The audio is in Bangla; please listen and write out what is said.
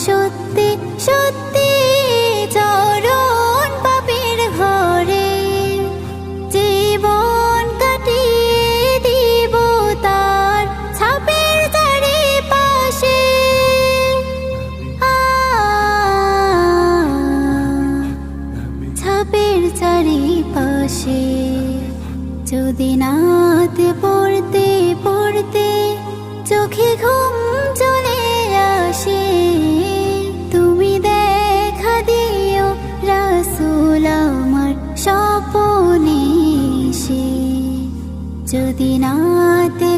সত্যি সত্যি চরণ পাপের ঘরে জীবন কাটিয়ে দিব তার ছাপের চারিপাশে। ছাপের চারিপাশে যদি নাতে পড়তে পড়তে চোখে ঘুম চলে আসে, তুমি দেখা দিও রাসূল আমার স্বপ্নে এসে। যদি নাতে